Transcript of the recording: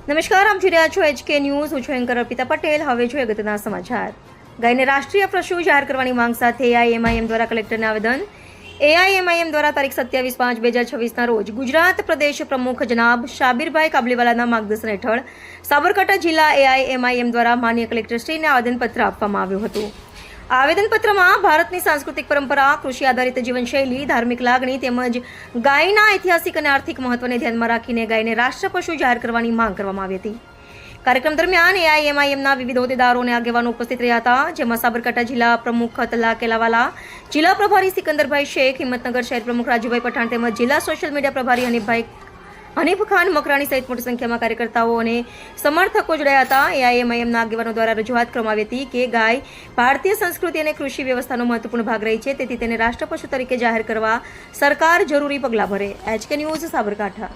નમસ્કાર, આપ જોઈ રહ્યા છો HK ન્યૂઝ. હું છું એન્કર અર્પિતા પટેલ. હવે જોઈએ અગત્યના સમાચાર. ગાયને રાષ્ટ્રીય પશુ જાહેર કરવાની માંગ સાથે AIMIM દ્વારા કલેક્ટરને આવેદન. AIMIM દ્વારા તારીખ 27/5/2026ના રોજ ગુજરાત પ્રદેશ પ્રમુખ જનાબ શાબીરભાઈ કાબલીવાલાના માર્ગદર્શન હેઠળ સાબરકાંઠા જિલ્લા AIMIM દ્વારા માનનીય કલેક્ટરશ્રીને આવેદનપત્ર આપવામાં આવ્યું હતું. આવેદનપત્રમાં ભારતની સાંસ્કૃતિક પરંપરા, કૃષિ આધારિત જીવનશૈલી, ધાર્મિક લાગણી તેમજ ગાયના ઐતિહાસિક અને આર્થિક મહત્વને ધ્યાનમાં રાખીને ગાયને રાષ્ટ્ર પશુ જાહેર કરવાની માંગ કરવામાં આવી હતી. કાર્યક્રમ દરમિયાન AIMIMના વિવિધ હોદ્દેદારો અને આગેવાનો ઉપસ્થિત રહ્યા હતા, જેમાં સાબરકાંઠા જિલ્લા પ્રમુખ તલા કેલાવાલા, જિલ્લા પ્રભારી સિકંદરભાઈ શેખ, હિંમતનગર શહેર પ્રમુખ રાજુભાઈ પઠાણ તેમજ જિલ્લા સોશિયલ મીડિયા પ્રભારી હનીફ ખાન મકરાણી સહિત મોટી સંખ્યામાં કાર્યકર્તાઓ અને સમર્થકો જોડાયા હતા. AIMIMના આગેવાનો દ્વારા રજૂઆત કરવામાં આવી હતી કે ગાય ભારતીય સંસ્કૃતિ અને કૃષિ વ્યવસ્થાનો મહત્વપૂર્ણ ભાગ રહી છે, તેથી તેને રાષ્ટ્ર પશુ તરીકે જાહેર કરવા સરકાર જરૂરી પગલાં ભરે. HK news, Sabarkantha.